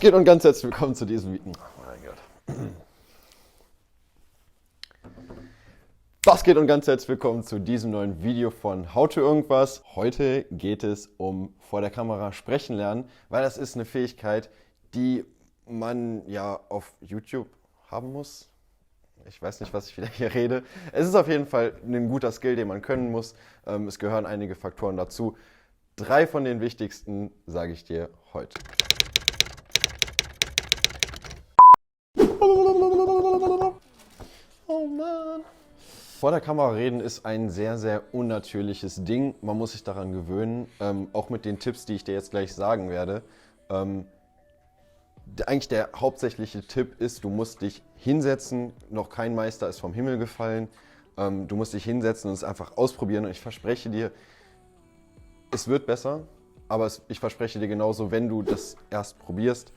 geht und ganz herzlich willkommen zu diesem Video. Oh mein Gott. Was geht und ganz herzlich willkommen zu diesem neuen Video von How to Irgendwas. Heute geht es um vor der Kamera sprechen lernen, weil das ist eine Fähigkeit, die man ja auf YouTube haben muss. Ich weiß nicht, was ich wieder hier rede. Es ist auf jeden Fall ein guter Skill, den man können muss. Es gehören einige Faktoren dazu. 3 von den wichtigsten sage ich dir heute. Oh Mann. Vor der Kamera reden ist ein sehr, sehr unnatürliches Ding. Man muss sich daran gewöhnen, auch mit den Tipps, die ich dir jetzt gleich sagen werde. Eigentlich der hauptsächliche Tipp ist, du musst dich hinsetzen. Noch kein Meister ist vom Himmel gefallen. Du musst dich hinsetzen und es einfach ausprobieren. Und ich verspreche dir, es wird besser. Aber ich verspreche dir genauso, wenn du das erst probierst,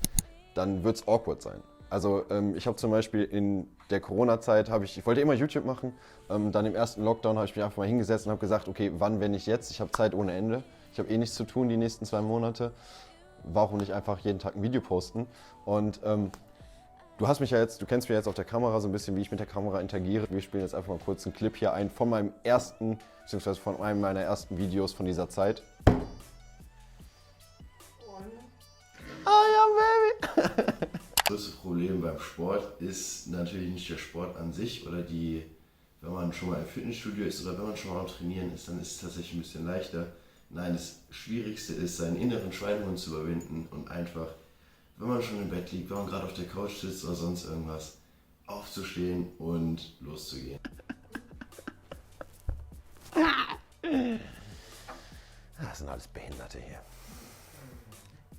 dann wird es awkward sein. Also ich habe zum Beispiel in der Corona-Zeit, ich wollte immer YouTube machen, dann im ersten Lockdown habe ich mich einfach mal hingesetzt und habe gesagt, okay, wann, wenn nicht jetzt? Ich habe Zeit ohne Ende, ich habe eh nichts zu tun die nächsten 2 Monate, warum nicht einfach jeden Tag ein Video posten? Und du kennst mich jetzt auf der Kamera so ein bisschen, wie ich mit der Kamera interagiere. Wir spielen jetzt einfach mal kurz einen Clip hier ein von meinem ersten, beziehungsweise von einem meiner ersten Videos von dieser Zeit. Das größte Problem beim Sport ist natürlich nicht der Sport an sich oder wenn man schon mal im Fitnessstudio ist oder wenn man schon mal am Trainieren ist, dann ist es tatsächlich ein bisschen leichter. Nein, das Schwierigste ist, seinen inneren Schweinehund zu überwinden und einfach, wenn man schon im Bett liegt, wenn man gerade auf der Couch sitzt oder sonst irgendwas, aufzustehen und loszugehen. Das sind alles Behinderte hier.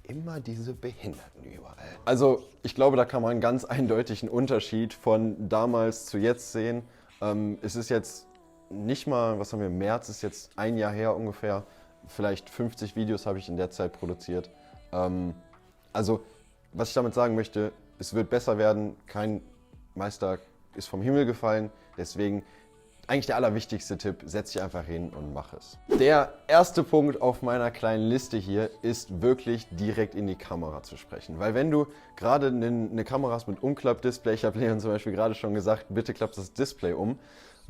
Immer diese Behinderten überall. Also ich glaube, da kann man ganz eindeutig einen Unterschied von damals zu jetzt sehen. Es ist jetzt nicht mal, was haben wir, März ist jetzt 1 Jahr her ungefähr. Vielleicht 50 Videos habe ich in der Zeit produziert. Also was ich damit sagen möchte, es wird besser werden. Kein Meister ist vom Himmel gefallen. Deswegen eigentlich der allerwichtigste Tipp, setz dich einfach hin und mach es. Der erste Punkt auf meiner kleinen Liste hier ist wirklich direkt in die Kamera zu sprechen. Weil wenn du gerade eine Kamera hast mit Umklappdisplay, ich habe Leon zum Beispiel gerade schon gesagt, bitte klappt das Display um.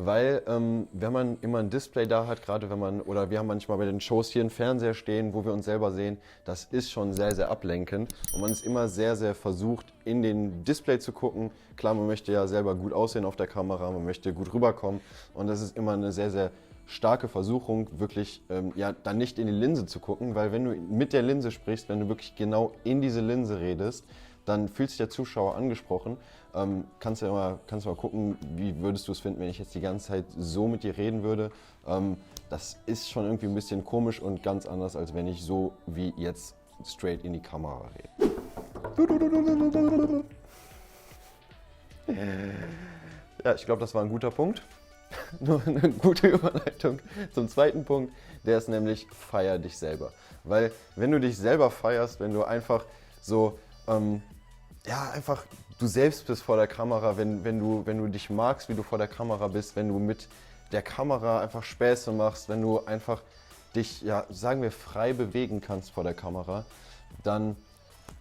Weil wenn man immer ein Display da hat, oder wir haben manchmal bei den Shows hier einen Fernseher stehen, wo wir uns selber sehen, das ist schon sehr, sehr ablenkend. Und man ist immer sehr, sehr versucht, in den Display zu gucken. Klar, man möchte ja selber gut aussehen auf der Kamera, man möchte gut rüberkommen. Und das ist immer eine sehr, sehr starke Versuchung, wirklich dann nicht in die Linse zu gucken. Weil wenn du mit der Linse sprichst, wenn du wirklich genau in diese Linse redest, dann fühlt sich der Zuschauer angesprochen. Kannst du mal gucken, wie würdest du es finden, wenn ich jetzt die ganze Zeit so mit dir reden würde. Das ist schon irgendwie ein bisschen komisch und ganz anders, als wenn ich so wie jetzt straight in die Kamera rede. Ja, ich glaube, das war ein guter Punkt. Nur eine gute Überleitung zum zweiten Punkt, der ist nämlich, feier dich selber. Weil wenn du dich selber feierst, wenn du einfach so, einfach du selbst bist vor der Kamera, wenn du dich magst, wie du vor der Kamera bist, wenn du mit der Kamera einfach Späße machst, wenn du einfach dich, sagen wir, frei bewegen kannst vor der Kamera, dann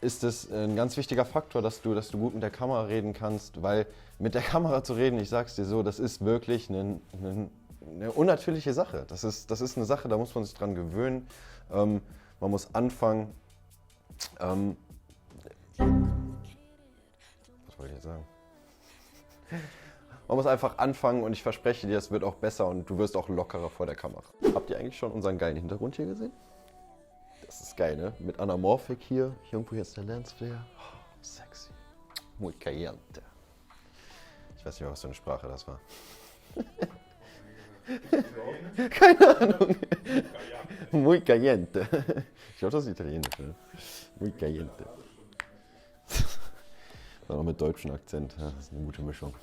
ist es ein ganz wichtiger Faktor, dass du gut mit der Kamera reden kannst, weil mit der Kamera zu reden, ich sag's dir so, das ist wirklich eine unnatürliche Sache. Das ist eine Sache, da muss man sich dran gewöhnen. Man muss anfangen. Was wollte ich jetzt sagen? Man muss einfach anfangen und ich verspreche dir, es wird auch besser und du wirst auch lockerer vor der Kamera. Habt ihr eigentlich schon unseren geilen Hintergrund hier gesehen? Das ist geil, ne? Mit Anamorphic hier. Irgendwo jetzt der Lensflare. Oh, sexy. Muy caliente. Ich weiß nicht mehr, was für eine Sprache das war. Keine Ahnung. Muy caliente. Ich glaube, das ist italienisch, ne? Muy caliente. Dann auch mit deutschem Akzent. Ja, das ist eine gute Mischung.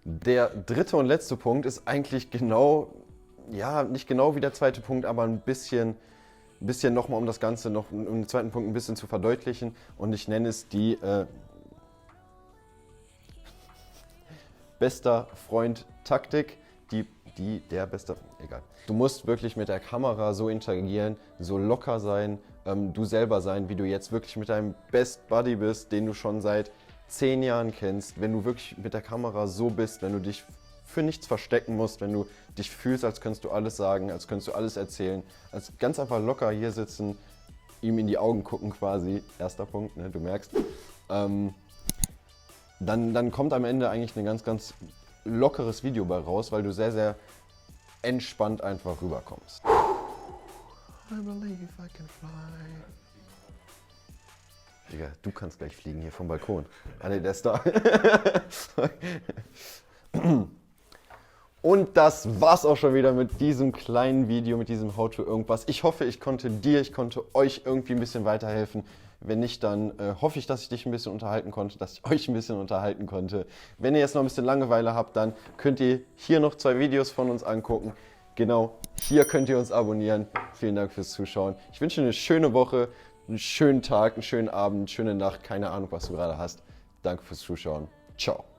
Der dritte und letzte Punkt ist eigentlich nicht genau wie der zweite Punkt, aber ein bisschen nochmal, um das Ganze um den zweiten Punkt ein bisschen zu verdeutlichen. Und ich nenne es die bester Freund Taktik. der beste, egal. Du musst wirklich mit der Kamera so interagieren, so locker sein, du selber sein, wie du jetzt wirklich mit deinem Best Buddy bist, den du schon seit 10 Jahren kennst. Wenn du wirklich mit der Kamera so bist, wenn du dich für nichts verstecken musst, wenn du dich fühlst, als könntest du alles sagen, als könntest du alles erzählen, als ganz einfach locker hier sitzen, ihm in die Augen gucken quasi, erster Punkt, ne, du merkst, dann kommt am Ende eigentlich ein ganz, ganz lockeres Video bei raus, weil du sehr, sehr entspannt einfach rüberkommst. I believe I can fly. Digga, du kannst gleich fliegen hier vom Balkon. Ah ne, der ist da. Und das war's auch schon wieder mit diesem kleinen Video, mit diesem How to irgendwas. Ich hoffe, ich konnte euch irgendwie ein bisschen weiterhelfen. Wenn nicht, dann hoffe ich, dass ich dich ein bisschen unterhalten konnte, dass ich euch ein bisschen unterhalten konnte. Wenn ihr jetzt noch ein bisschen Langeweile habt, dann könnt ihr hier noch 2 Videos von uns angucken. Genau, hier könnt ihr uns abonnieren. Vielen Dank fürs Zuschauen. Ich wünsche dir eine schöne Woche, einen schönen Tag, einen schönen Abend, eine schöne Nacht. Keine Ahnung, was du gerade hast. Danke fürs Zuschauen. Ciao.